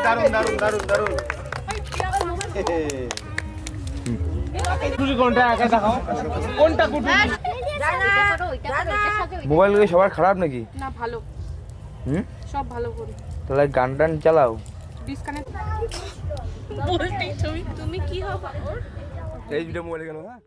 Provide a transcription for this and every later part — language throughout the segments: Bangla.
দারুন দারুন দারুন কোনটা একা দেখাও কোনটা কুটু মোবাইল কি সবার খারাপ নাকি না ভালো সব ভালো করে তাহলে গান টান চালাও ডিসকানেক্ট বলতেই তুমি কি হবে এই ভিডিও মোবাইলে গেল হ্যাঁ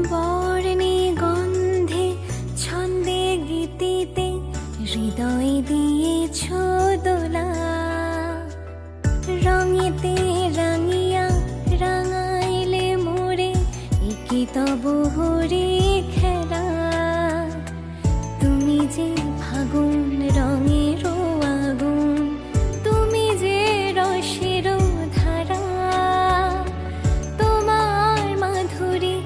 বর্ণে গন্ধে ছন্দে গীতিতে হৃদয় দিয়েছ দোলা রঙেতে রাঙিয়া রাঙাইলে মোরে একি তবু হরে খেলা তুমি যে ফাগুন রঙের আগুন তুমি যে রসের ধারা তোমার মাধুরী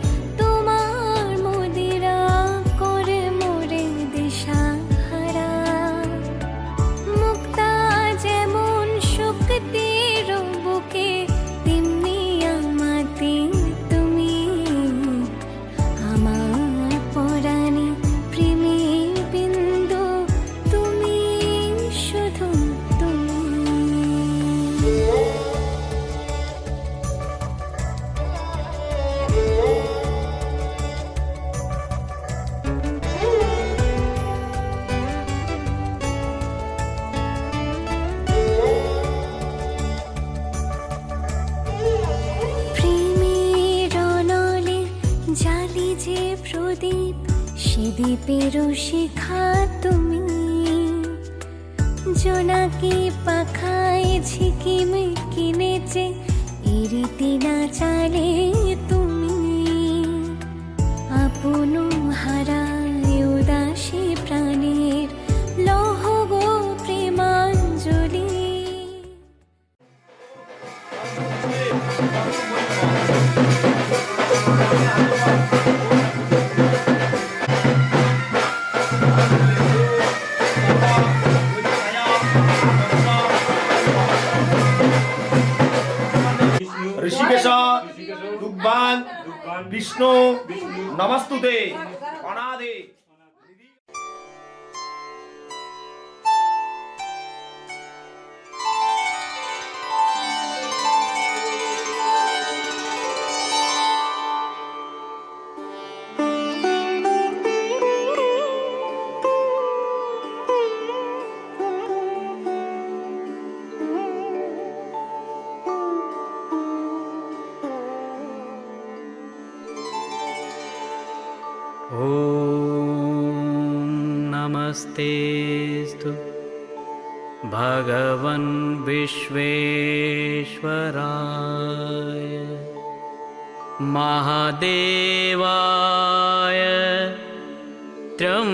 দ্বীপের শিখা তুমি জোনাকি পাখায় ঝিকিমি কিনেছে ইরিতি না চালে তুমি আপন হারায় উদাসী প্রাণের লহ গো প্রেমাঞ্জলি ঋষিকেশ দুগ্বান বিষ্ণু নমস্তুতে অনাদে ॐ नमस्तेस्तु भगवन् विश्वेश्वराय महादेवाय त्र्यम्बकाय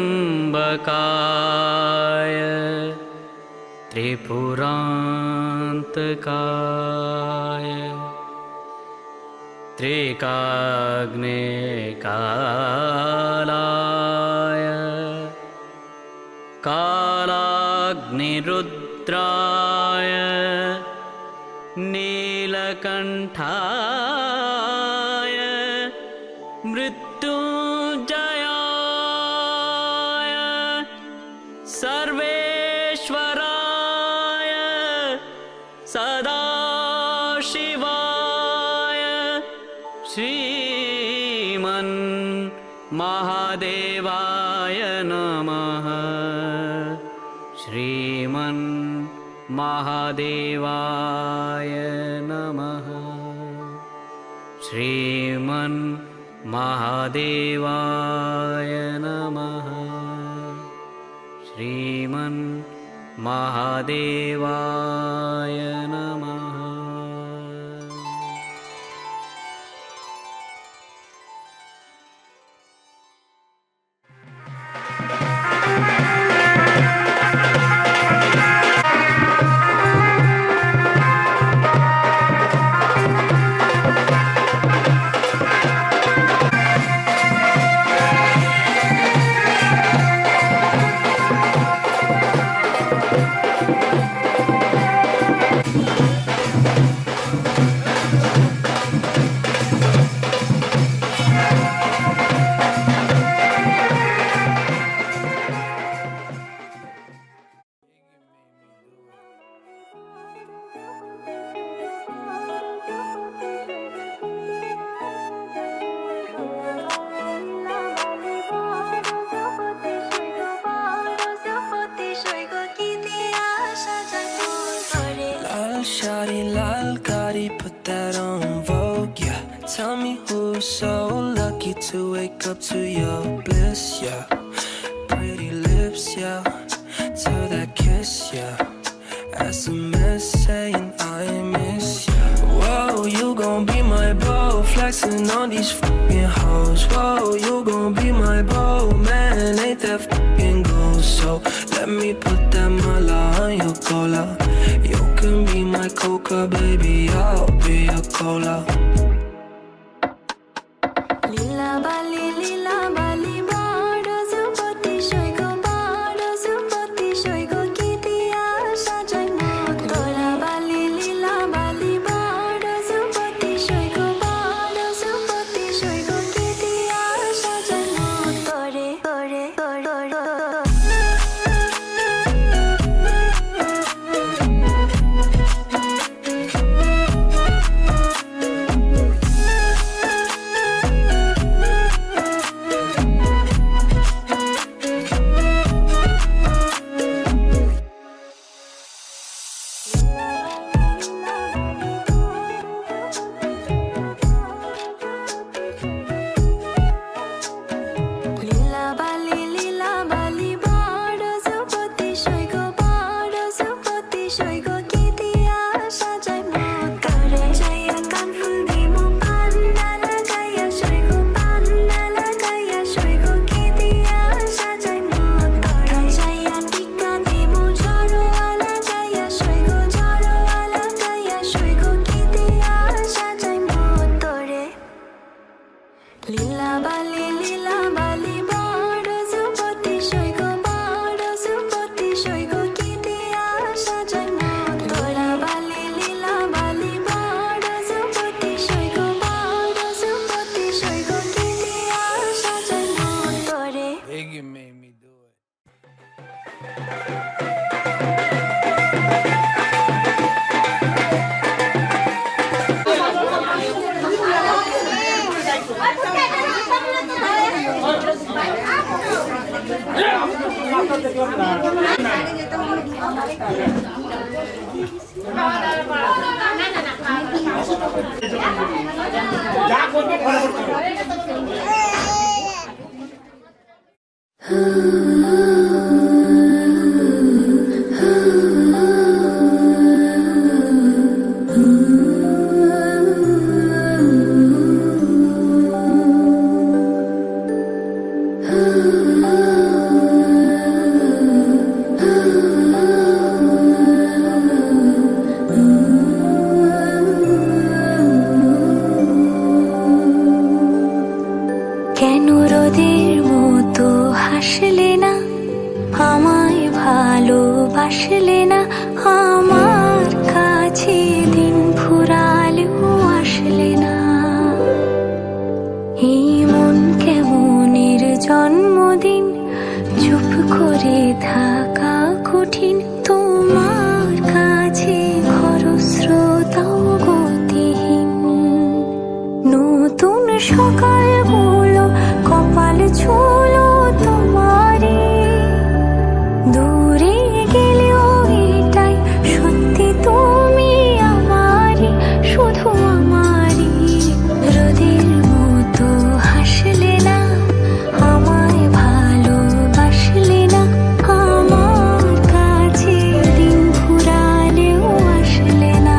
त्रिपुरान्तकाय त्रिकाग्नेकालाय कालाग्निरुद्राय नीलकण्ठाय मृत्युञ्जयाय सर्वेश्वराय सदाशिवाय श्रीमन् महादेवाय नमः। श्रीमन् महादेवाय नमः। श्रीमन् महादेवाय नमः। श्रीमन् महादेवाय नमः। Shawty lal gotti, put that on Vogue, yeah. Tell me who's so lucky to wake up to your bliss, yeah. Pretty lips, yeah. To that kiss, yeah. SMS saying I miss you. Whoa, you gon' be my beau, flexing on these fucking hoes. Whoa, you gon' be my beau, man, ain't that fucking gold? So let me put that mala on your collar. You can be my coca, baby, I'll be your cola. Lila bali bado zupati shoygo bado zupati shoygo kitia sajai mot tola bali lila bali bado zupati shoygo bado zupati shoygo kitia sajai mot tore tore tore যা করবে আসলে না আমার কাছে, দিন ফুরালেও আসলে না। এই মন কেমনের জন্মদিন, চুপ করে থাকা কঠিন তোমার কাছে, খরস্রোতাও গতিহীন। নতুন সকালগুলো কপাল ছুলো তোমারে, দূরে গেলেও এটাই সত্যি তুমি আমারই, শুধু আমারই। রোদের মতো হাসলে না, আমায় ভালোবাসলে না, আমার কাছে দিন ফুরালেও আসলে না।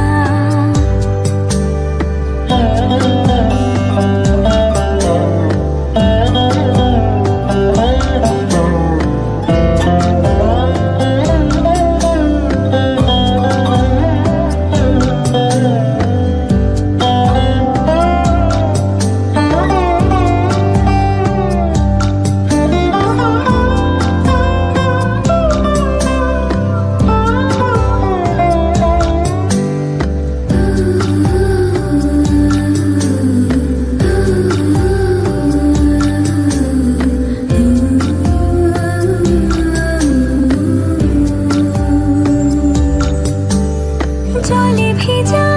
জলে ভেজা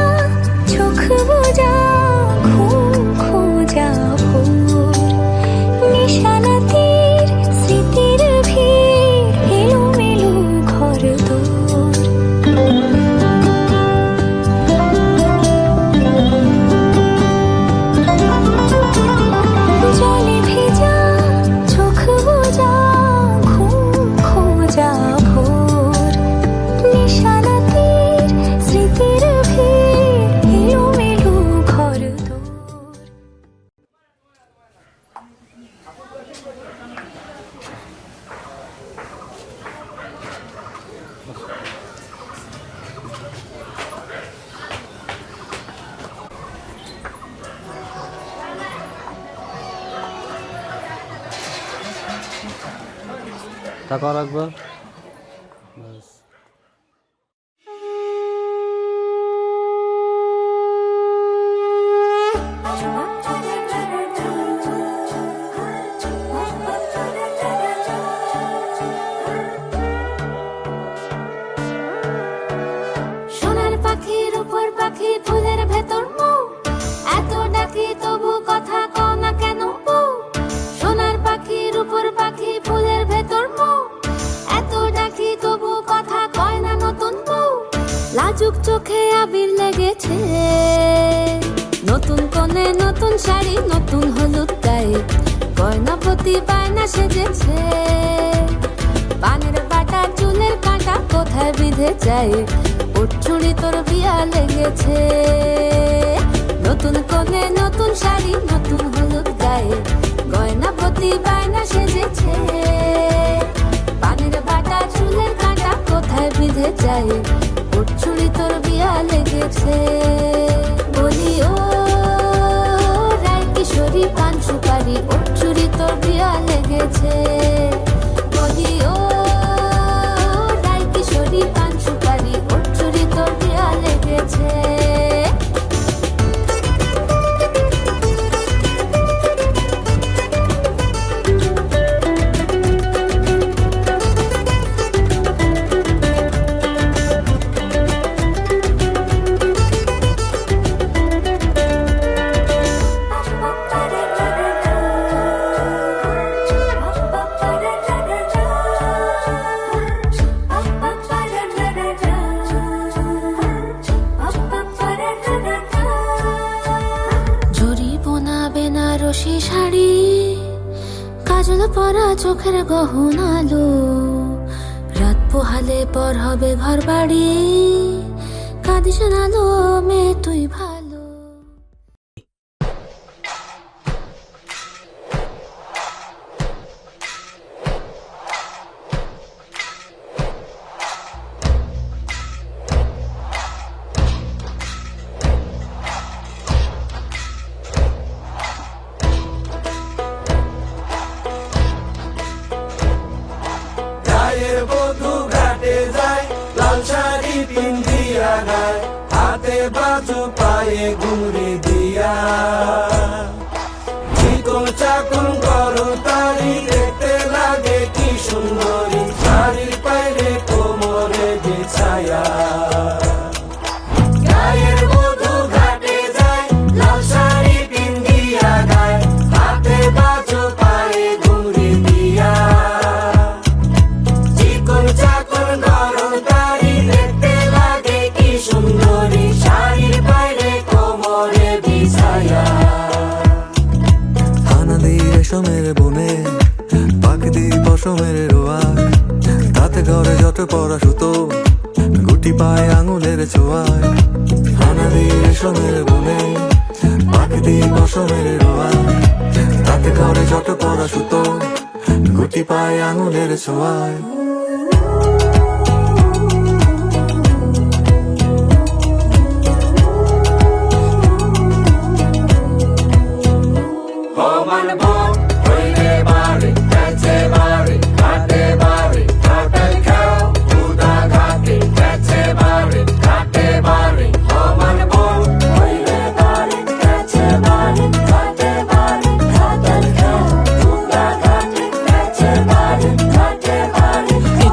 চোখ বোঝা, ঘুম খোঁজা ভোর, নিশানাতির স্মৃতির ভিড়, এলোমেলো ঘর দোর। জলে ভেজা চোখ বোঝা, ঘুম খোঁজা ভোর, নিশানাতির স্মৃতির ভিড়, এলোমেলো ঘর দোর। টাকা রাখবা ব্যাস। সোনার পাখির উপর পাখি, ফুলের ভেতর মৌ, এত ডাকি তবু কথা কও না কেন বউ। সোনার পাখির উপর পাখি, ফুলের ভেতর মৌ, এত ডাকি তবু কথা কয় না নতুন বউ। লাজুক চোখে আবির লেগেছে, নতুন কোণে নতুন শাড়ি, নতুন হলুদ গায়ে, গয়না প্রতি বায়না সেজেছে। পানের বাটা চুলের কাঁটা কোথায় বিঁধে যায়, ওর চুড়ি তোর বিয়া লেগেছে। নতুন কোণে নতুন শাড়ি, নতুন হলুদ গায়ে, গয়না প্রতি বায়না সেজেছে। পানের বাটা চুলের কাঁটা কোথায় বিঁধে যায়, ওর চুড়ি তোর বিয়া লেগেছে। বলি ও রায় কিশোরী পান সুপারি, ওর চুড়ি তোর বিয়া লেগেছে। বলি ও রায় কিশোরী পান সুপারি, ওর চুড়ি তোর বিয়া লেগেছে। বেনারসি শাড়ি, কাজল পরা চোখের গহনালো, রাত পোহালে পর হবে ঘর বাড়ি, কাঁদিস না লো মেয়ে তুই ভালো। গায়ের বধূ ঘাটে যায়, বাজো পায়ে ঘুরে দিয়া চিকন চাকন করো তারি দেখতে লাগে কি সুন্দরী শাড়ির পায়ে কোমরে বিছায়া গায়ের মধু ঘাটে যায় লাল শাড়ি পিন্দিয়া গায় হাতে বাজো পায়ে ঘুরে দিয়া চিকন চাকন করো তারি দেখতে লাগে কি সুন্দরী শাড়ির পায়ে কোমরে বিছায়া রেশমের বনে পাখি পশমের রোয়ার তাতে ঘরে যত পরা সুতো গুটি পায় আঙুলের ছোঁয়ায় হানাদি রেশমের বনে পাখি পশমের রোয়ার তাতে ঘরে যত পরা সুতো গুটি পায় আঙুলের ছোঁয়ায়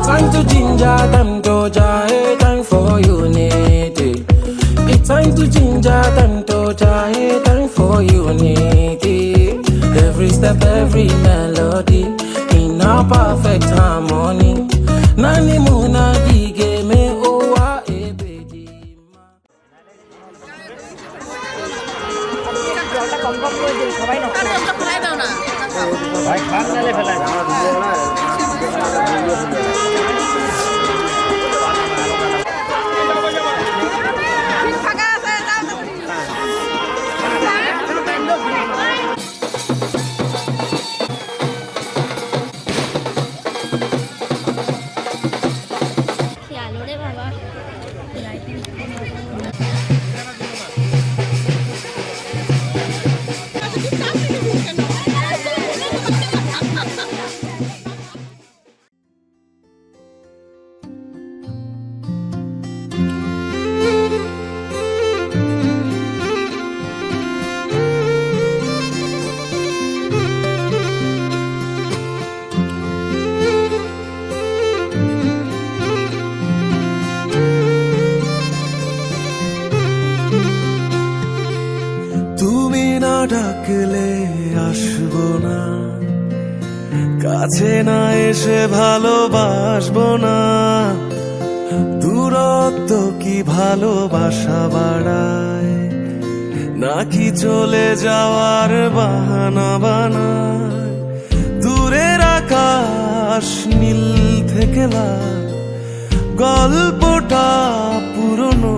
Time to ginger them doja, time for unity. It's time to ginger them doja, time for unity. Every step, every melody in a perfect harmony. Nani muna dige me owa ebedi. ডাকলে আসবো না কাছে না এসে ভালোবাসবো না দূরত্ব কি ভালোবাসা বাড়ায় নাকি চলে যাওয়ার বাহানা বানায় দূরের আকাশ নীল থেকে লাল গল্পটা পুরনো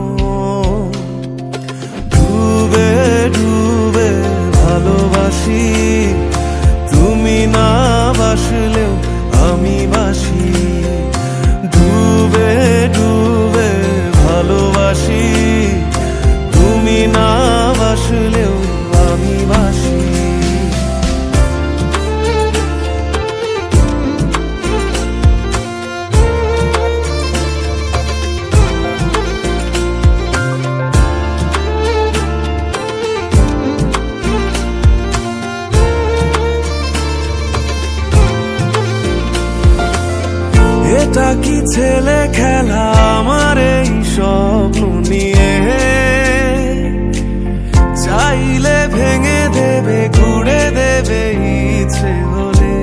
ডুবে ডুবে ভালোবাসি তুমি না বাসলেও আমি বাসি ডুবে ডুবে ভালোবাসি তুমি না বাসলেও আমি বাসি এটা কি ছেলে খেলা আমার এই স্বপ্ন নিয়ে চাইলে ভেঙে দেবে ঘুরে দেবে ইচ্ছে হলে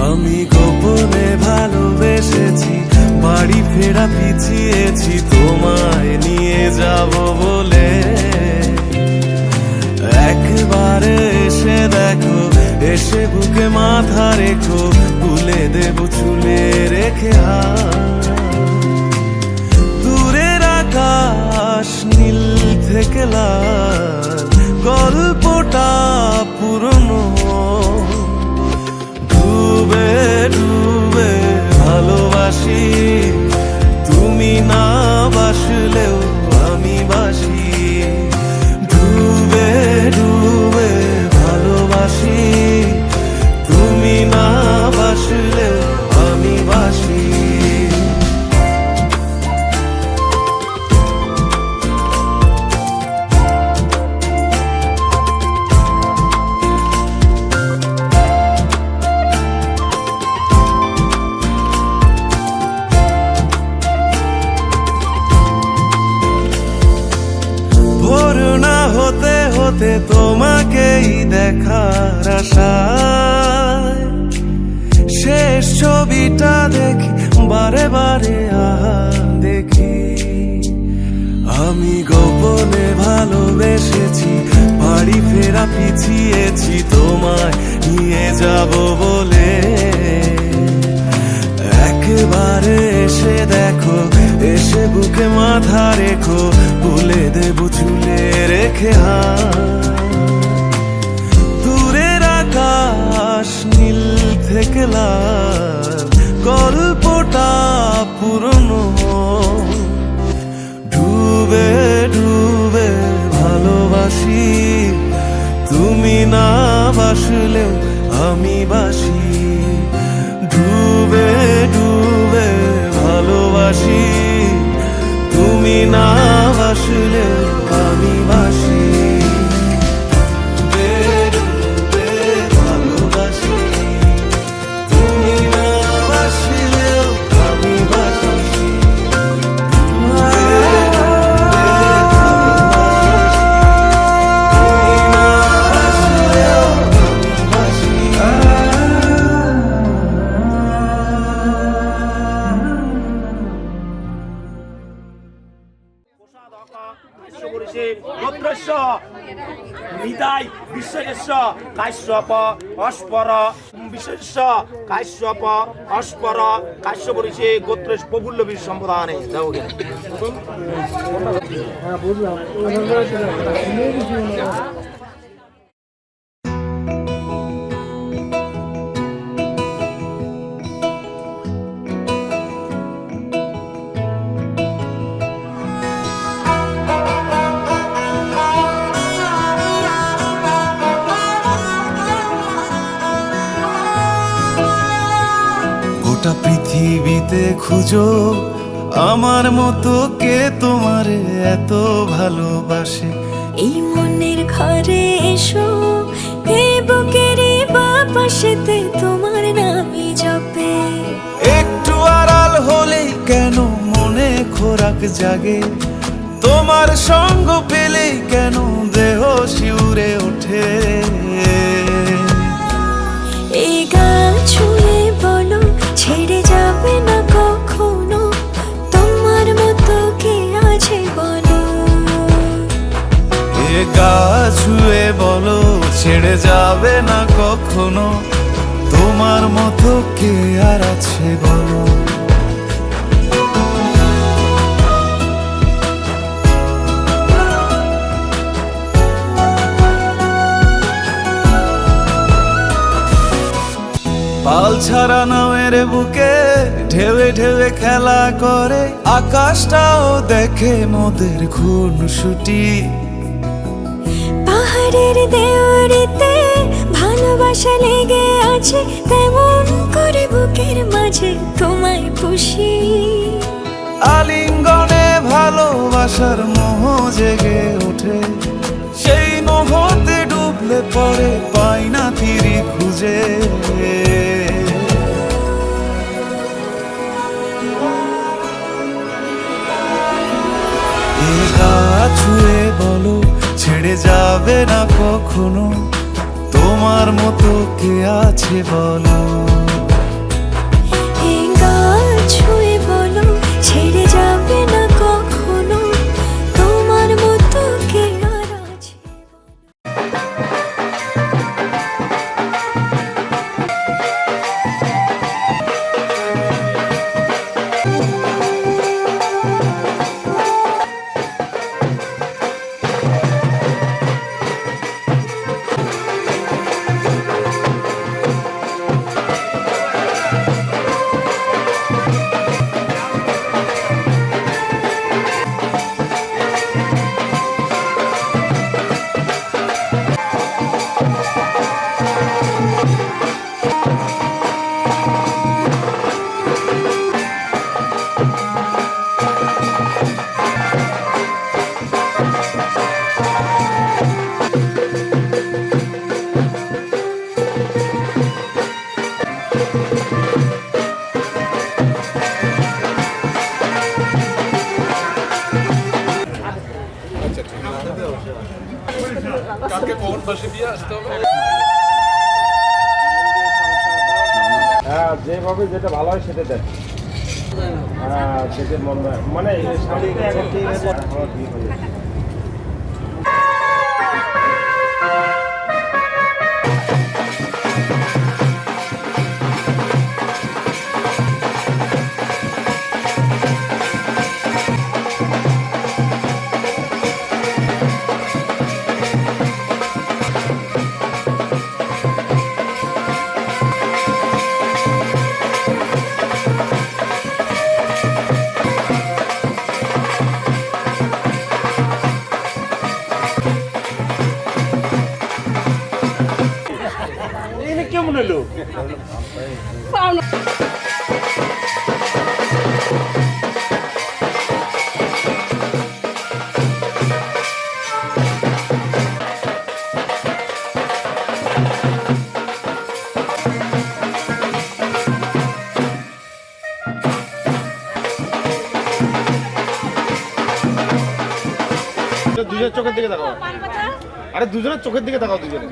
আমি গোপনে ভালোবেসেছি বাড়ি ফেরা পিছিয়েছি তোমায় নিয়ে যাব বলে একবারে এসে দেখো এসে বুকে মাথা রেখো তুলে দেব চুলে রেখে দূরের আকাশ নীল থেকে লাল গল্পটা পুরনো ডুবে ডুবে ভালোবাসি তুমি না বাসলেও আমি বাসি ডুবে ডুবে ভালোবাসি তুমি না বাসলেও আমি বাসি দেখার আশায় শেষ ছবিটা দেখি বারে বারে দেখি আমি গোপনে ভালোবেসেছি বাড়ি ফেরা পিছিয়েছি তোমায় নিয়ে যাব বলে একবারে এসে দেখো এসে বুকে মাথা রেখো বলে দেব চুলে রেখে দূরের আকাশ নীল থেকে লাল গল্পটা পুরনো ডুবে ডুবে ভালোবাসি তুমি না বাসলেও আমি বাসি ডুবে ডুবে ভালোবাসি তুমি না বাসলেও আমি বাসি ডুবে ডুবে ভালোবাসি তুমি না বাসলেও আমি বাসি গোত্রস্য নিদায় বিশ্বস্য কাশ্যপ অস্পর বিশেষ্য কাশ্যপ অস্পর কাশ্য পরিচে গোত্রেশ প্রফুল্লবীর সম্প্রদানে দাও গোটা পৃথিবীতে খুঁজো আমার মতো কে তোমারে এত ভালোবাসে এই মনের ঘরে এসো এই বুকের বাপাশেতে তোমার নামই জপে একটু আড়াল হলেই কেন মনে খোরাক জাগে তোমার সঙ্গ পেলেই কেন দেহ শিউরে ওঠে এই গান ছুঁয়ে বলো ছেড়ে যাবে না কখনো তোমার মতো কে আছে বলো এ গা ছুঁয়ে বলো ছেড়ে যাবে না কখনো তোমার মতো কে আর আছে বলো পাল ছাড়া নামের বুকে ঢেউে ঢেউে খেলা করে আকাশটাও দেখে মোদের খুনসুটি পাহাড়ের দেওয়ারিতে ভালোবাসা লেগে আছে তেমন করে বুকের মাঝে তোমায় পুষি আলিঙ্গনে ভালোবাসার মোহ জেগে ওঠে সেই মোহতে ডুবলে পরে পাই না তীরে খুঁজে এ গা ছুঁয়ে বলো ছেড়ে যাবে না কখনো তোমার মতো কে আছে বলো এই গান ছুঁয়ে বলো ছেড়ে যাবে না কখনো তোমার মতো কে আর আছে কালকে কখন ফাঁসি দিয়ে আসতে হবে যেভাবে যেটা ভালো হয় সেটা দেন। হ্যাঁ, যেটা মানে শাড়িটা এখন ঠিক আছে, আমার বিয়ে হয়ে গেছে। কেমন হলো? দুজনের চোখের দিকে তাকাও। আরে দুজনের চোখের দিকে তাকাও দুজনে।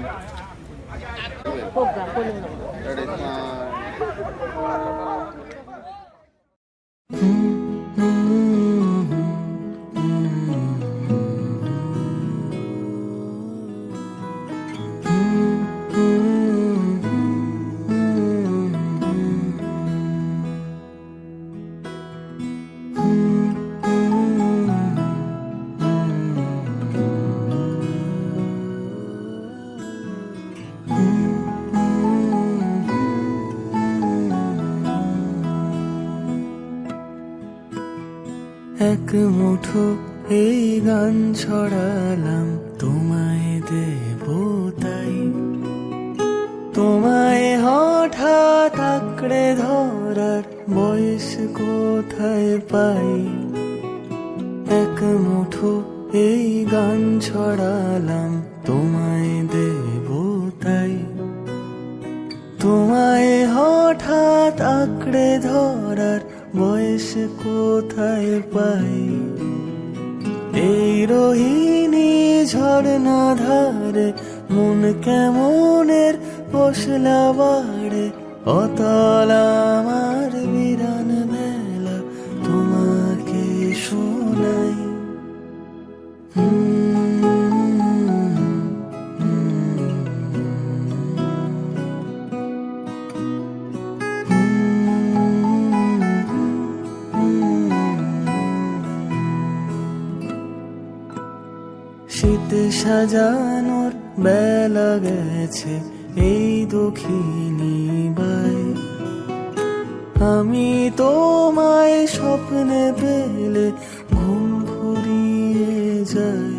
এক মুঠো এই গান ছড়ালাম তোমায় দেব তাই, তোমায় হঠাৎ আঁকড়ে ধরার বয়স কোথায় পাই। এক মুঠো এই গান ছড়ালাম তোমায় দেব তাই, তোমায় হঠাৎ আঁকড়ে ধরার বয়স কোথায় পাই। এই রোহিণী ঝর্ণা ধারে মন কেমনের পশলা বাড়ে, অতল আমার বিরান বেলা তোমাকে শোনাই। শীত সাজানোর বেলা গেছে এই দক্ষিণী বাই, আমি তোমায় স্বপ্নে পেলে ঘুম ফুরিয়ে যায়।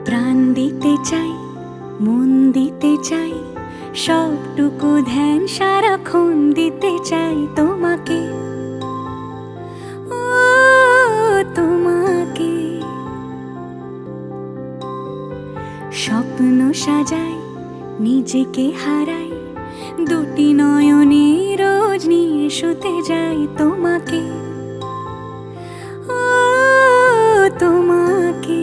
প্রাণ দিতে চাই, মন দিতে চাই, সবটুকু ধ্যান সারাক্ষণ দিতে চাই তোমাকে, ও তোমাকে। স্বপ্ন সাজাই, নিজেকে হারাই, দুটি নয়নে রোজ নিয়ে শুতে যাই তোমাকে, ও তোমাকে।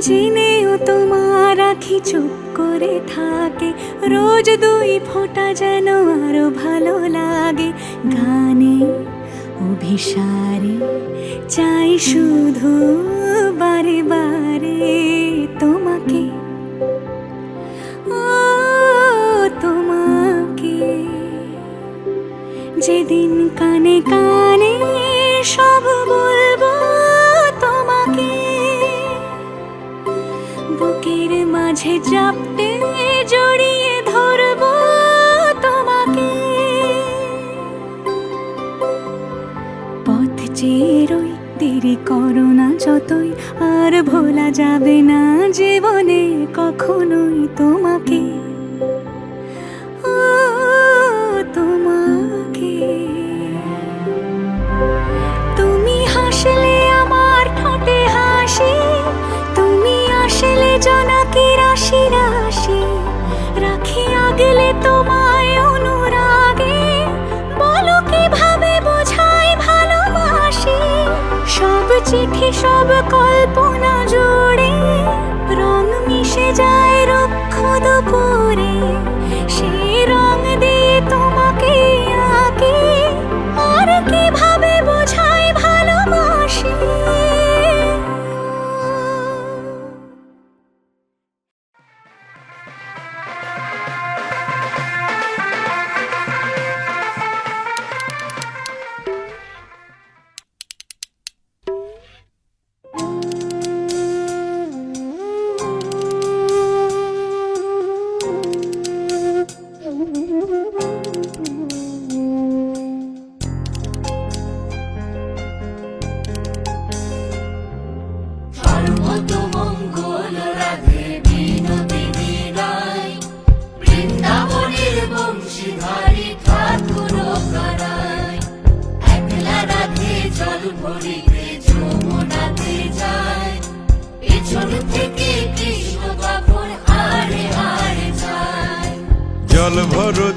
জেনেও তোমার আখি চুপ করে থাকে, রোজ দুই ফোঁটা যেন আরো ভালো লাগে। গানে অভিসারে চাই শুধু বারে বারে তোমাকে, ও তোমাকে। যেদিন কানে কানে সব বলবো তোমাকে, বুকের মাঝে চাপতে জড়িয়ে ধরবো তোমাকে। চেরোই দেরি করো না যতই, আর ভোলা যাবে না জীবনে কখনোই তোমাকে, ও তোমাকে। তুমি হাসলে আমার ঠোঁটে হাসি, তুমি আসলে জোনাকি রাশি রাশি, রাখি আগলে তোমায় অনুরাগে, বলো কিভাবে বোঝাই ভালোবাসি। সব চিঠি সব কল্পনা জুড়ে রং মিশে যায় রুক্ষ দুপুরে, সেই রং দিয়ে তোমাকে আঁকি, আর কিভাবে বোঝাই ভালোবাসি।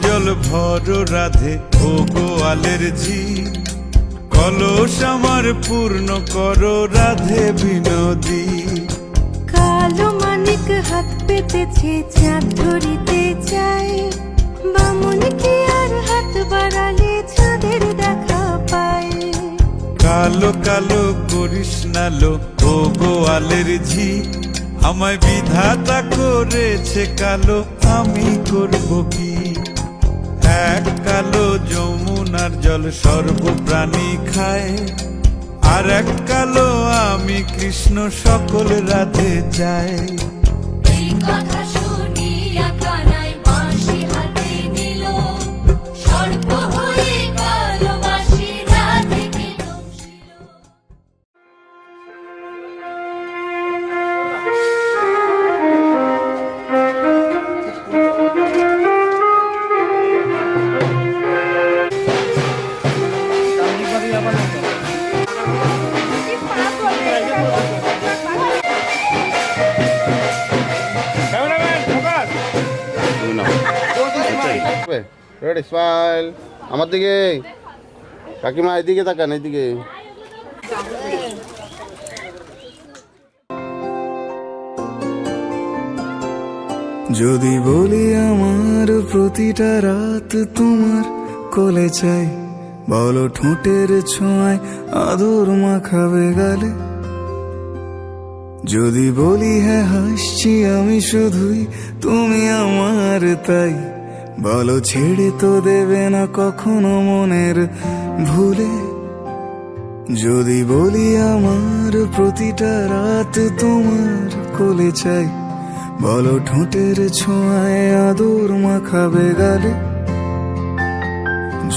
জল ভরো রাধে ও গোয়ালের ঝি, কলস আমার পূর্ণ করো রাধে বিনোদী। কালো মানিক হাত পেতেছে চাঁদ ধরিতে চায়, বামন কি আর হাত বাড়ালে চাঁদের দেখা পায়। কালো কালো করিস নালো ও গোয়ালের ঝি, আমায় বিধাতা করেছে কালো, আমি করব কি। এক কালো যমুনার জল সর্বপ্রাণী খায়, আর এক কালো আমি কৃষ্ণ সকল রাধে চাই। এই কথা শুনিয়া কানাই বাঁশি হাতে নিল, সর্প হয়ে কালো বাঁশি রাধে গেল। রেডি স্মাইল, আমার দিকে কাকিমা, এদিকে তাকান, এদিকে। যদি বলি আমার প্রতিটা রাত তোমার কোলে চাই, বলো ঠোঁটের ছোঁয়ায় আদর মাখাবে গালে। যদি বলি হ্যাঁ হাসছি আমি শুধুই, তুমি আমার তাই, বলো ছেড়ে তো দেবে না কখনো মনের ভুলে। যদি বলি আমার প্রতিটা রাত তোমার কোলে চাই, বলো ঠোঁটের ছোঁয়ায় আদর মাখাবে গালে।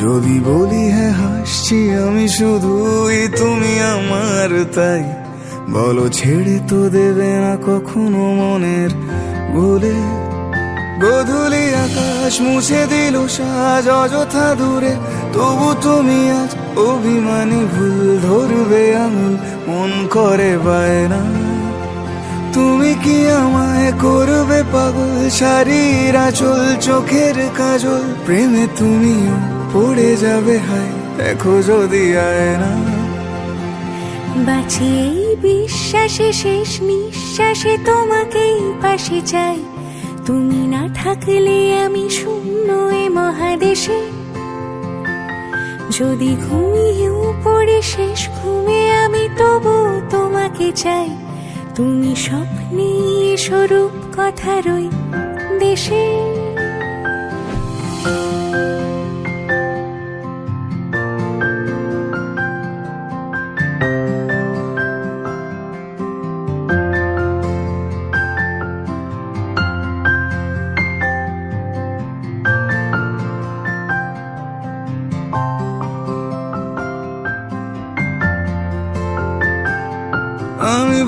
যদি বলি হ্যাঁ হাসছি আমি শুধুই, তুমি আমার তাই, বলো ছেড়ে তো দেবে না কখনো মনের ভুলে। গোধূলি আকাশ মুছে দিল সাজ অযথা দূরে, তবু তুমি আজ অভিমানী ভুল ধরবে আঙুল, মন করে বায়না। তুমি কি আমায় করবে পাগল, শাড়ির আঁচল চোখের কাজল, প্রেমে তুমিও পড়ে যাবে হায়, দেখো যদি আয়না। বাঁচি এই বিশ্বাসে শেষ নিঃশ্বাসে তোমাকেই পাশে চাই, তুমি না থাকলে আমি শূন্য এ মহাদেশে। যদি ঘুমিয়েও পড়ে শেষ ঘুমে আমি তবু তোমাকে চাই, তুমি স্বপ্নে স্বরূপ কথার ওই দেশে।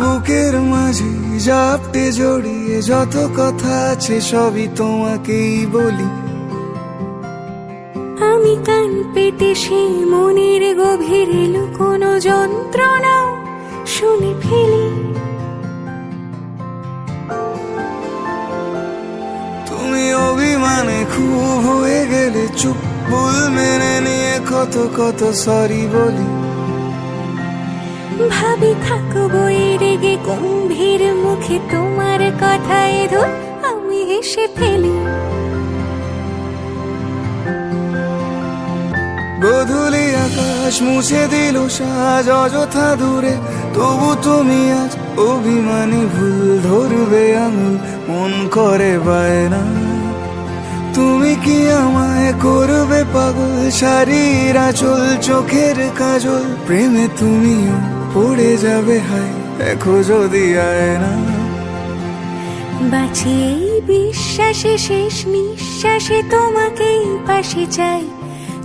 বুকের মাঝে জাপটে জড়িয়ে যত কথা আছে সবই তোমাকেই বলি। আমি কান পেতে সেই মনের গভীরে লুকোনো যন্ত্রণা শুনে ফেলি। তুমি অভিমানে খুব হয়ে গেলে চুপ, ভুল মেনে নিয়ে কত কত সরি বলি। ভাবি থাকবো এই রেগে গম্ভীর মুখে তোমার কথায় ধর আমি হেসে ফেলি। গোধূলি আকাশ মুছে দিল সাজ অযথা দূরে, তবু তুমি আজ অভিমানী ভুল ধরবে আঙুল, মন করে বায়না। তুমি কি আমায় করবে পাগল, শাড়ির আঁচল চোখের কাজল, প্রেমে তুমিও পড়ে যাবে হায় দেখো যদি আয়না। বাঁচি এই বিশ্বাসে শেষ নিঃশ্বাসে তোমাকেই পাশে চাই,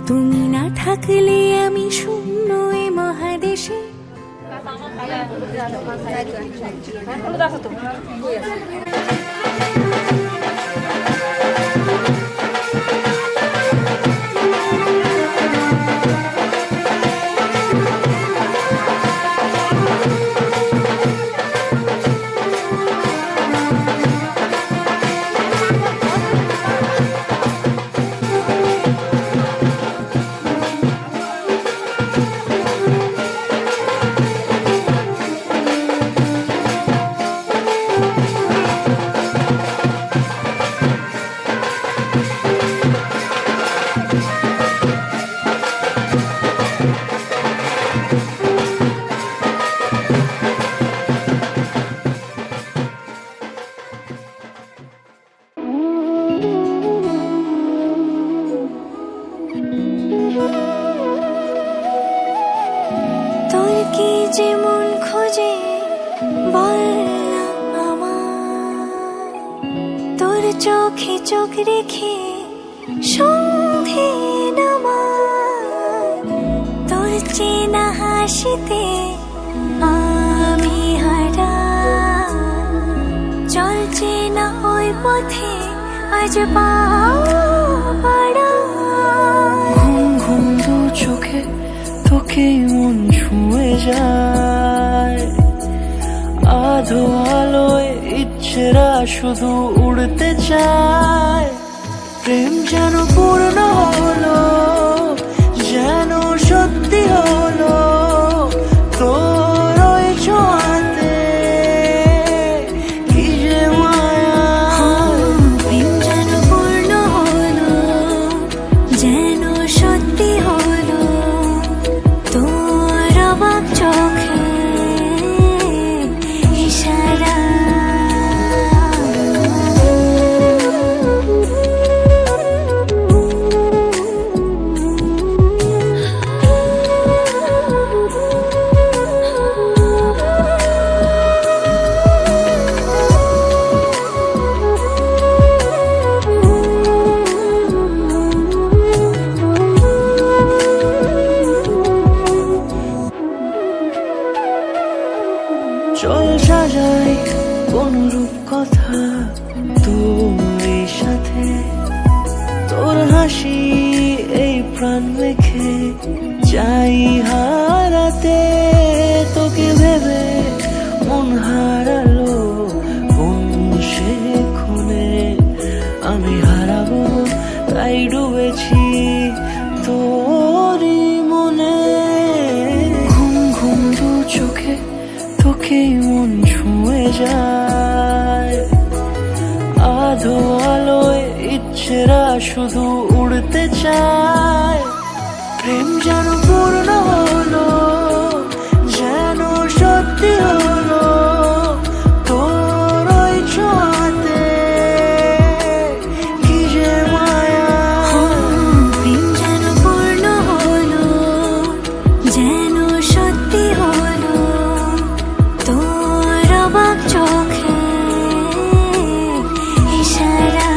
তুমি না থাকলে আমি শূন্য এ মহাদেশে। তোর কি যেমন খোঁজে বল না আমায়, তোর চোখে চোখ রেখে সন্ধে নামায়, তোর চেনা হাসিতে আমি হারাই, চলছে না ওই পথে আজ পা বাড়াই। ঘুম ঘুম দু চোখে তোকেই মন ছুঁয়ে যায়, আধো আলোয় ইচ্ছেরা শুধু উড়তে চায়। প্রেম যেন পূর্ণ হলো, যেন সত্যি হলো, তোর ওই ছোঁয়াতে কি যে মায়া। প্রেম যেন পূর্ণ হলো, যেন সত্যি হলো, তোর অবাক চোখে ইশারা। চল সাজাই কোন রূপ কথা তোর সাথে, তোর হাসি এই প্রাণ মেখে চাই হারাতে। তোকে ভেবে মন হারালো কোন সে খুনে, আমি হারাবো তাই ডুবেছি তোরই মনে। ঘুম ঘুম দু চোখে তোকেই মন ছুঁয়ে যায়, আধো আলোয় ইচ্ছেরা শুধু উড়তে চায়। প্রেম যেন পূর্ণ হলো, যেন সত্যি হলো, তোর ওই ছোঁয়াতে কি যে মায়া। প্রেম যেন পূর্ণ হলো, যেন সত্যি হলো, তোর অবাক চোখে ইশারা।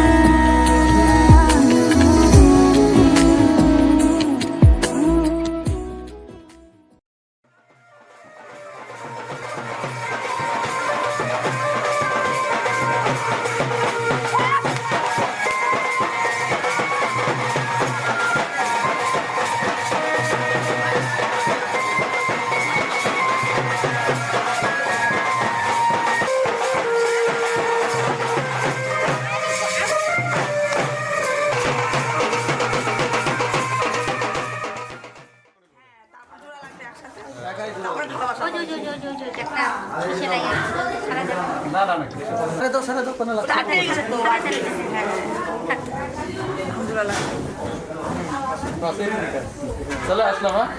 একটা কিসে লাগে সারা যাবে না না না সাড়ে দাও কোনো লাগবে তাড়াতাড়ি গেছে তো তাড়াতাড়ি গেছে হ্যাঁ আলহামদুলিল্লাহ চলে আসলাম হ্যাঁ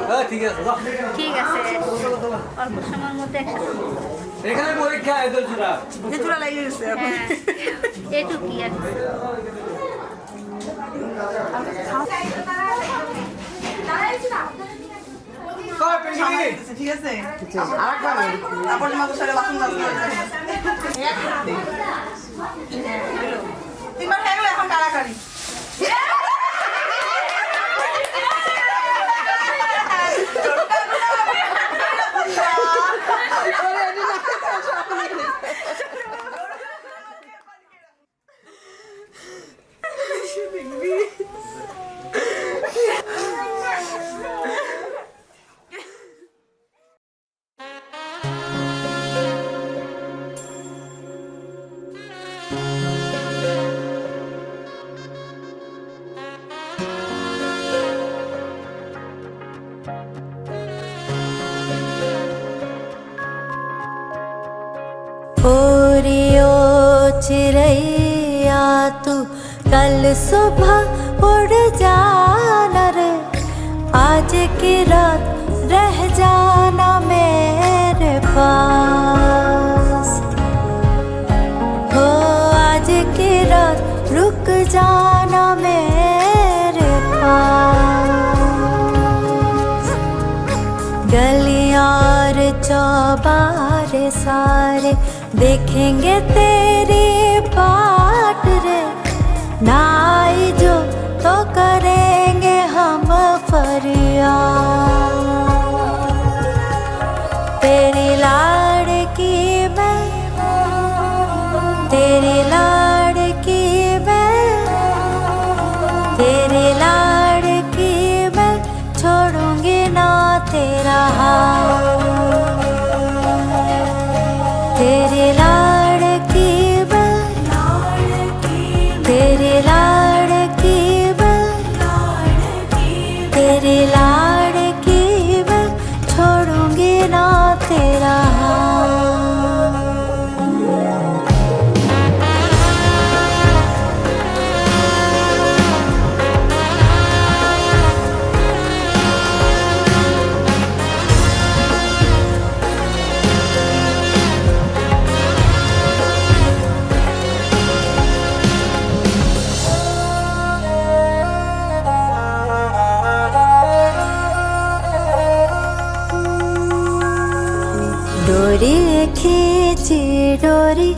হ্যাঁ ঠিক আছে ঠিক আছে অল্প সময়ের মধ্যে একসাথে এখানে পরীক্ষা এদের জুড়া জোড়া লাগিয়ে গেছে হ্যাঁ এটুকুই আর ঠিক আছে তারপর তোমাদের সাথে বাসন তিনবার হয়ে গেল এখন কারাকারি ओरियो चिड़ैया तू कल सुबह उड़ जाना रे आज की रात रह जाना मेरे पास हो आज की रात रुक जाना मेरे पास गलियां और चौबारे सारे देखेंगे तेरी बाट रे ना आई जो तो करेंगे हम फरियाद तेरी लाड़की मैं तेरी लाड़की मैं तेरी लाड़की मैं छोड़ूंगी ना तेरा हाथ तेरी लाड़की मैं तेरी लाड़की मैं तेरी लाड़की मैं छोड़ूंगी ना तेरा हाथ डोरी खींची डोरी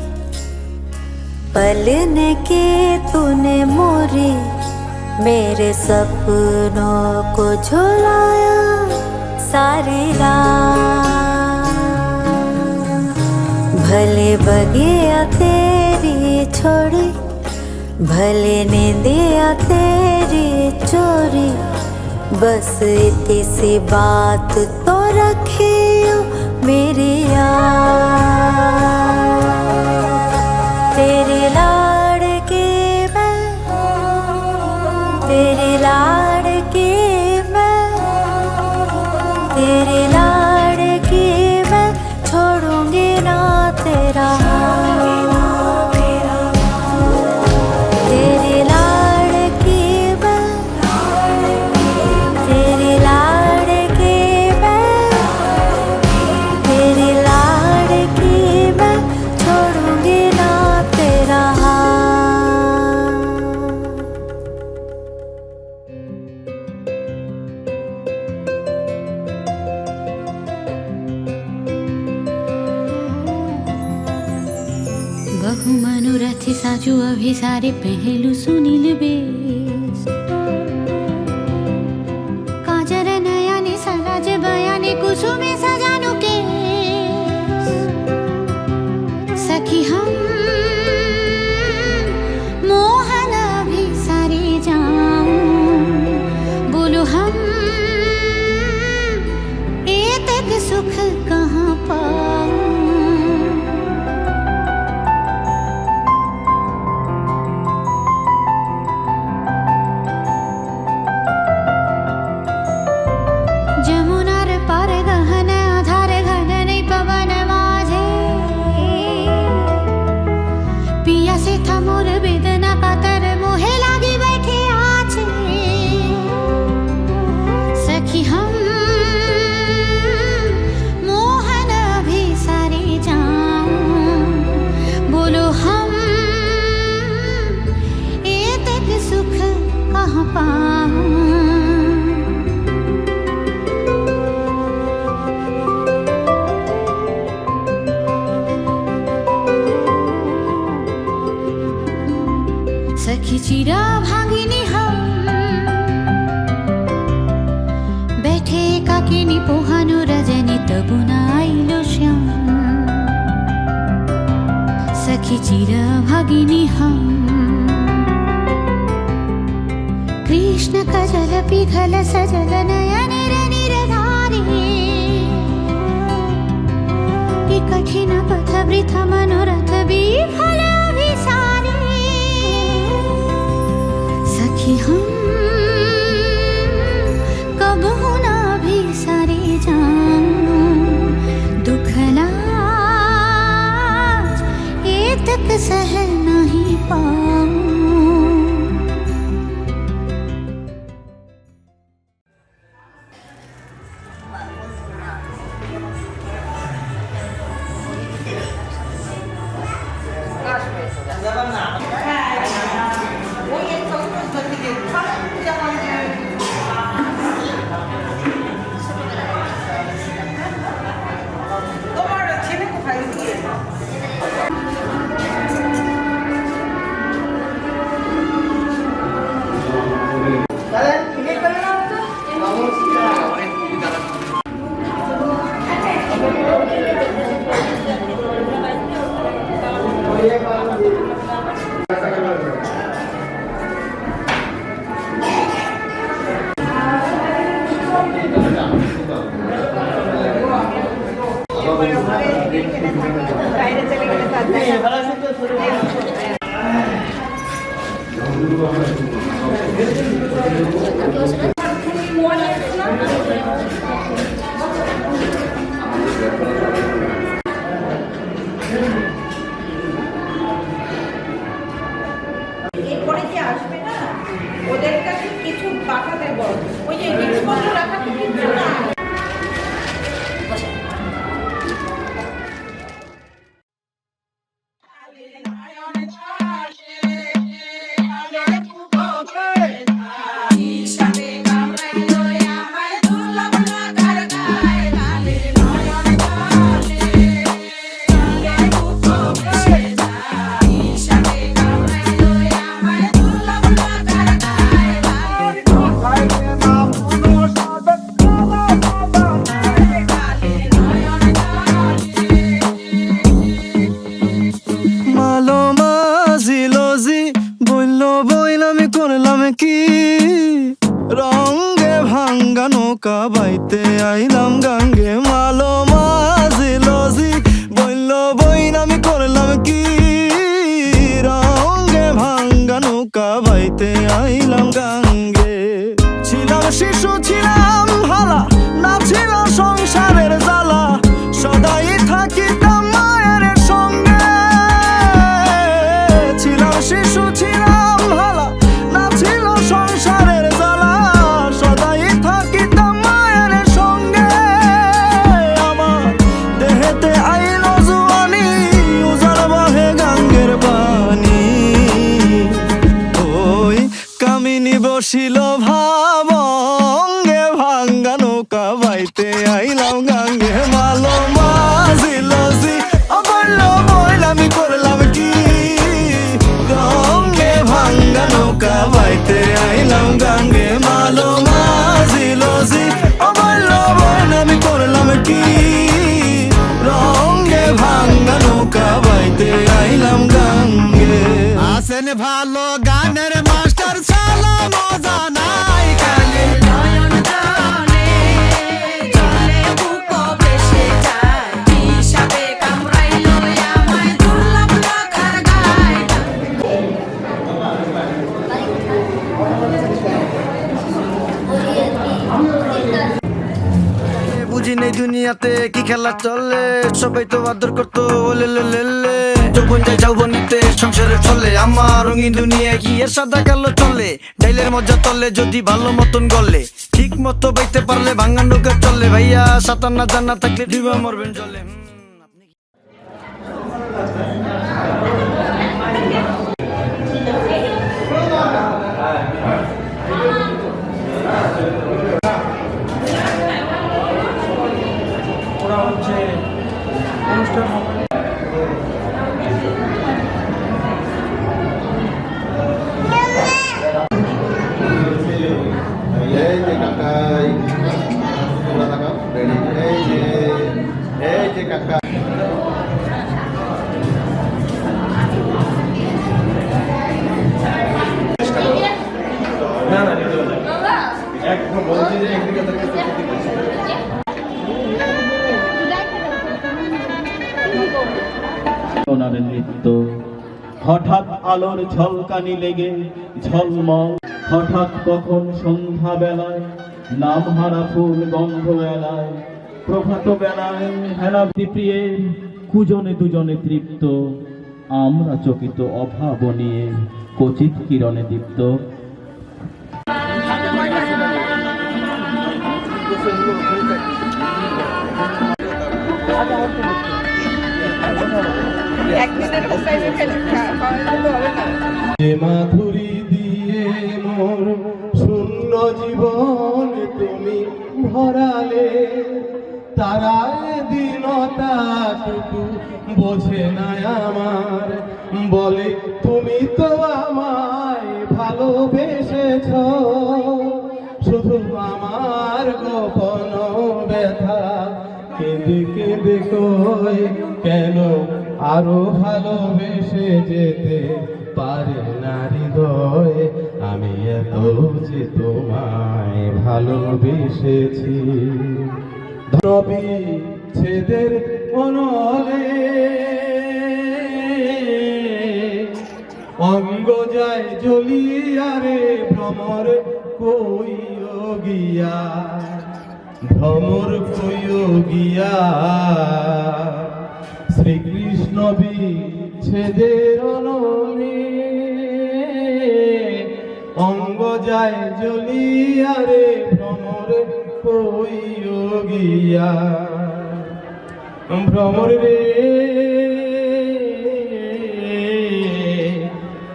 पलने की तूने मोरी मेरे सपनों को झुलाया सारी रात भले बगिया तेरी छोड़ी भले नींदिया तेरी चोरी बस इतनी सी बात तो रखियो मेरी याद तेरी लाड़की मैं तेरी लाड़की मैं तेरी लाड़की मैं छोड़ूंगी ना तेरा हाथ तेरी लाड़की मैं तेरी लाड़की मैं तेरी लाड़की मैं छोड़ूंगी ना तेरा हाथ बहु मनोरथी साजू अभी सारे पहलू सुनील बेस काजर नयने सराज बयाने कुसुमे सजानो के सखी हम मोहन अभी सारे जाऊं बोलो हम ए तक सुख कहाँ पाऊं ভাগিনী পোহানো রজনী তবু না আইল শ্যাম सखी चिरा भगिनी हम कृष्ण कजल पिघल सजल नयन निरधारी कठिन पथ वृथ मनोरथ विफल अभिसारी सखी हम कब ना अभिसारी जानू दुखला तक सह नहीं पाऊं এরপরে যে আসবে না ওদের কাছে কিছু বাঁকাতে বল ওই যে জিনিসপত্র রাখা তো কিছু না বাইতে আইলাম গাঙ্গে মালো মাঝি লজি বলল বইন আমি করলাম কি রঙ্গে ভাঙ্গা নৌকা বাইতে আইলাম গাঙ্গে ছিলাম শিশু ছিলাম হালা না ছিল সংসারের জ্বালা সদাই থাকিতাম মায়ের সঙ্গে ছিলাম শিশু ছিলাম হালা না ছিল সংসারের জ্বালা সদাই থাকিতাম মায়ের সঙ্গে আমার দেহেতে আইল জুয়ানি উজার বাহে গাঙ্গের পানি ওই কামিনী বসিল ভাবঙ্গে ভাঙ্গা নৌকা বাইতে আইলাম গাঙ্গে মালো মাঝি লজি বলল বইল আমি করলাম কি গঙ্গে ভাঙ্গা নৌকা বাইতে আইলাম গাঙ্গে মালো মাঝি লজি বলল বইল আমি করলাম কি রঙ্গে ভাঙ্গা নৌকা বাইতে আইলাম গাঙ্গে আসেন ভালো গানের মাস্টার সালা মজা নাই কালে নয়ন জানে চলে বুক বেশে যায় হিসাবে কামড়াইলো আমায় দুর্লভ লাখার গায় বুঝি নেই দুনিয়াতে কি খেলা চলে সবাই তো আদর করতো ওলে লে যৌবন যায় যৌবনীতে সংসারে চলে আমার রঙিন দুনিয়া কি এর সাদা কালো চলে ডাইলের মজা তলে যদি ভালো মতন গলে ঠিক মতো বাইতে পারলে ভাঙা নৌকা চলে ভাইয়া সাঁতার না জানা থাকলে ডিবা মরবেন চলে এই যে কাকাই তোমরা থাকা ওনার নৃত্য হঠাৎ আলোর ঝলকানি লেগে ঝলমল, হঠাৎ কখন সন্ধ্যা বেলায় নামহারা ফুল গন্ধ এলায়, প্রভাত বেলায় হেলা প্রিয়ে কুজনে দুজনে তৃপ্ত, আমরা চকিত অভাব নিয়ে কচিত কিরণে দীপ্ত। যে মাধুরী দিয়ে মোর শূন্য জীবন তুমি ভরালে, তারায় দিনটাটুকু বোঝে না আমার, বলে তুমি তো আমায় ভালোবেসেছ, শুধু আমার গোপন ব্যথা কেঁদে কেঁদে কই কেন আরো ভালোবেসে যেতে পারে না হৃদয়, আমি এত যে তোমায় ভালোবেসেছি। নবী ছেদের অনলে অঙ্গ যায় জ্বলিয়া রে ভ্রমর কইও গিয়া, ভ্রমর কইও গিয়া, শ্রীকৃষ্ণ বিচ্ছেদের অনলে অঙ্গ যায় জ্বলিয়া রে ভ্রমর কইও গিয়া, ভ্রমর রে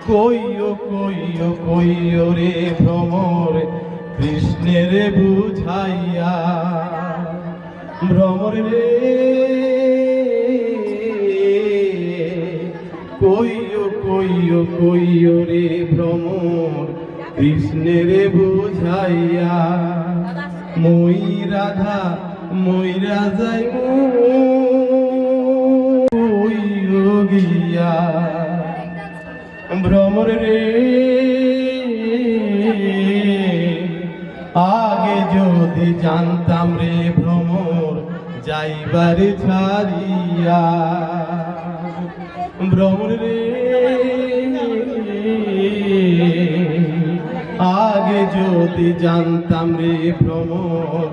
কইও কইও কইও রে ভ্রমর কৃষ্ণের বুঝাইয়া, ভ্রমর রে কইও কইও কইও রে ভ্রমর কৃষ্ণের বুঝাইয়া, মই রাধা মইরা যাই কইও গিয়া, ভ্রমর রে আগে যদি জানতাম রে ভ্রমর যাইবারে ছাড়িয়া, ভ্রমর রে আগে যদি জানতাম রে ভ্রমর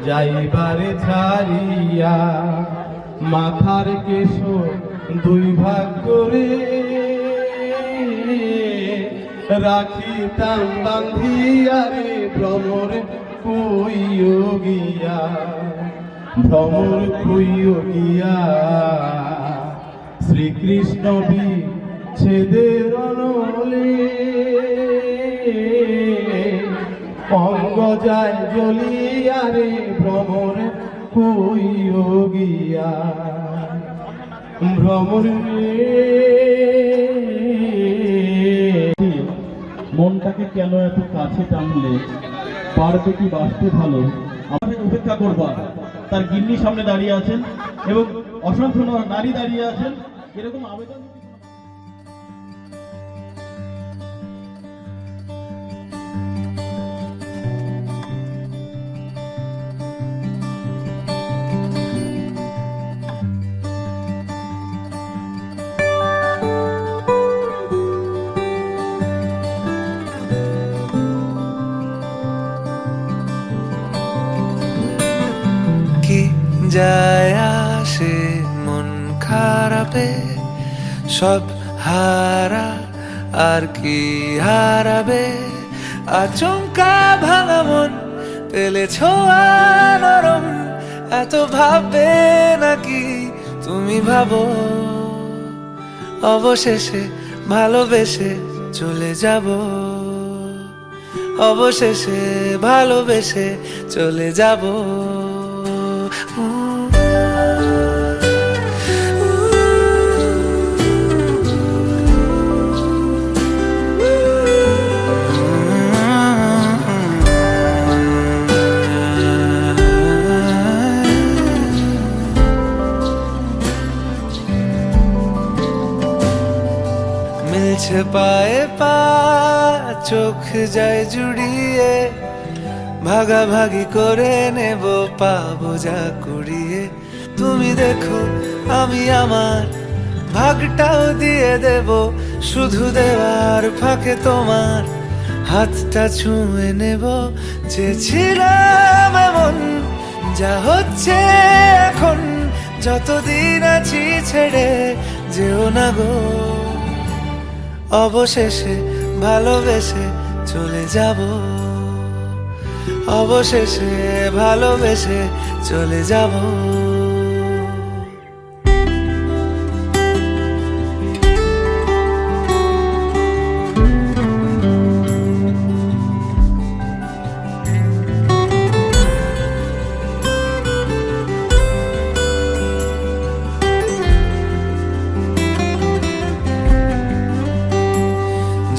যাইবারে ছাড়িয়া, মাথার কেশ দুই ভাগ করে রাখিতাম বান্ধিয়া রে ভ্রমর কইও গিয়া, ভ্রমর কইও গিয়া, শ্রীকৃষ্ণ বিচ্ছেদের অনলে অঙ্গ যায় জ্বলিয়া রে ভ্রমর কইও গিয়া, ভ্রমর মনটাকে কেন এত কাছে টানলে, পারবে কি বাঁচতে ভালো, আমাদের উপেক্ষা করবা। তার গিন্নি সামনে দাঁড়িয়ে আছেন এবং অসংখ্য নারী দাঁড়িয়ে আছেন, এরকম আবেদন যায় আসে মন খারাপে, সব হারা আর কি হারাবে, আচমকা ভাঙা মন পেলে ছোঁয়া নরম, এত ভাববে নাকি তুমি ভাবো, অবশেষে ভালোবেসে চলে যাব, অবশেষে ভালোবেসে চলে যাব। মিলছে পায়ে পা, চোখ যায় জুড়িয়ে, ভাগাভাগি করে নেব পাবো যা কুড়িয়ে। তুমি দেখো আমি আমার ভাগটাও দিয়ে দেব, শুধু দেওয়ার ফাঁকে তোমার হাতটা ছুঁয়ে নেব। চেয়েছিলাম এমন, যা হচ্ছে এখন, যতদিন আছি ছেড়ে যেও না গো। অবশেষে ভালোবেসে চলে যাব, অবশেষে ভালোবেসে চলে যাব।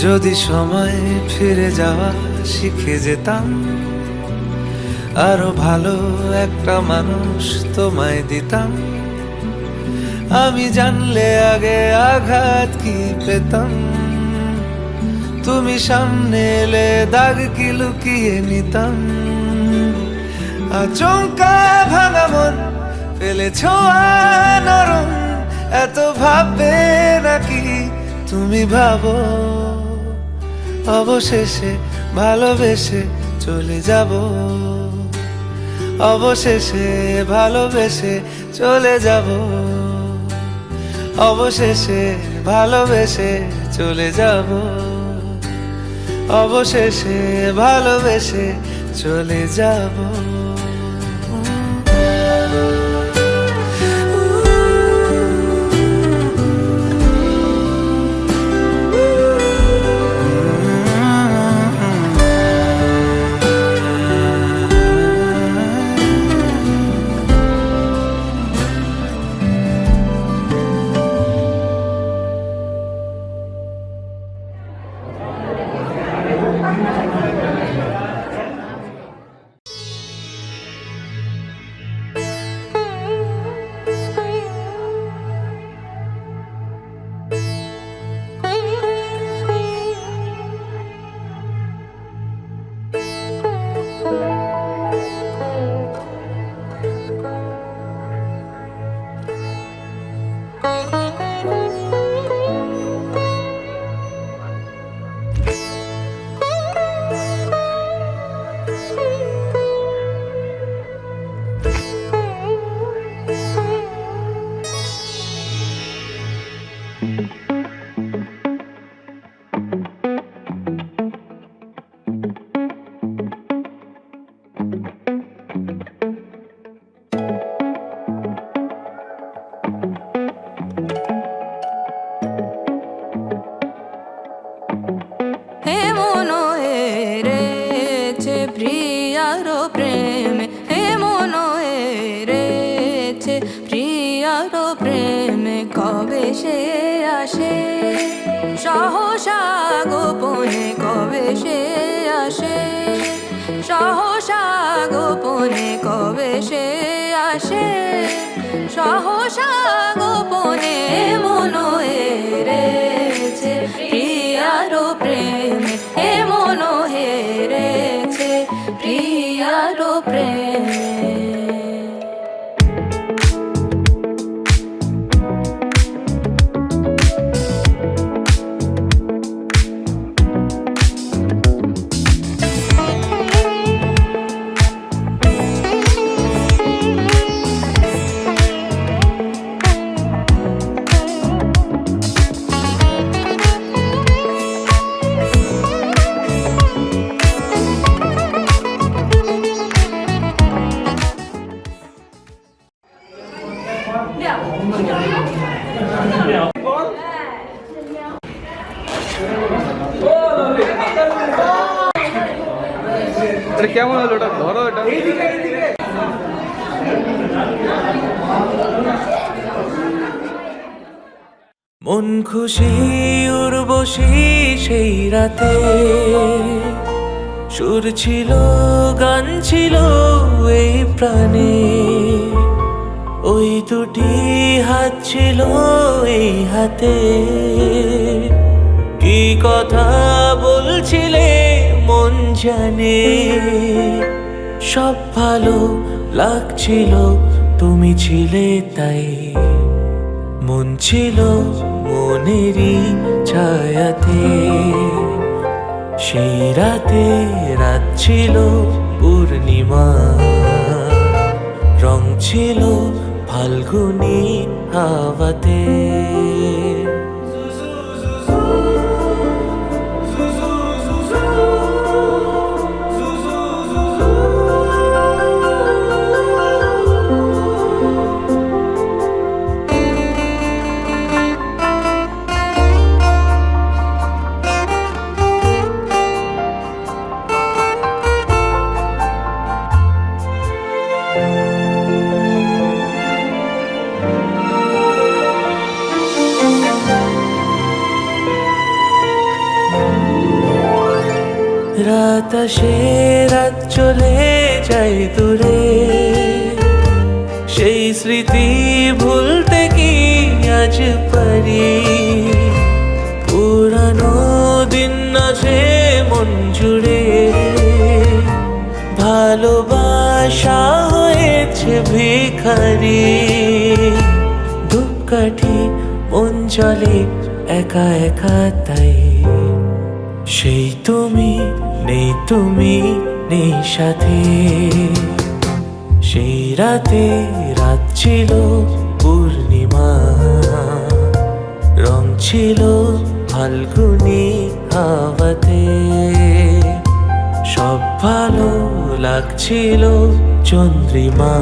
যদি সময় ফিরে যাওয়া শিখে যেতাম, আরো ভালো একটা মানুষ তোমায় দিতাম। আমি জানলে আগে আঘাত কি পেতাম, তুমি সামনে এলে দাগ কি লুকিয়ে নিতাম। আচমকা ভাঙা মন ফেলেছ নরম, এত ভাববে নাকি তুমি ভাবো। অবশেষে ভালোবেসে চলে যাব, অবশেষে ভালোবেসে চলে যাব, অবশেষে ভালোবেসে চলে যাব, অবশেষে ভালোবেসে চলে যাব। কবে সে আসে সহসা গোপনে, কবে সে আসে সহসা গোপনে, কবে সে আসে সহসা গোপনে। মন হেরেছে প্রিয়ার প্রেমে, এ মন হেরেছে প্রিয়ার প্রেমে। কেমন হলো ওটা? ধরো এটা। মন খুশি উর্বশী সেই রাতে, সুর ছিল গান ছিল এই প্রাণে, ওই দুটি হাত ছিল এই হাতে। কি কথা বলছিলে মন জানে, সব ভালো লাগছিল, তুমি ছিলে তাই। মন ছিল মনেরই ছায়াতে, সেই রাতে রাত ছিল পূর্ণিমা, রং ছিল ফাল্গুনি হাওয়াতে। রাত আসে রাত চলে যায় দূরে, সেই স্মৃতি ভুলতে কি আজ পারি? পুরানো দিন আসে মন জুড়ে, ভালোবাসা হয়েছে ভিখারি। ধূপকাঠি মন জলে একা একা তাই, সেই তুমি নেই, তুমি নেই সাথে। সেই রাতে রাত ছিল পূর্ণিমা, রং ছিল ফাল্গুনি হাওয়াতে। সব ভালো লাগছিল চন্দ্রিমা।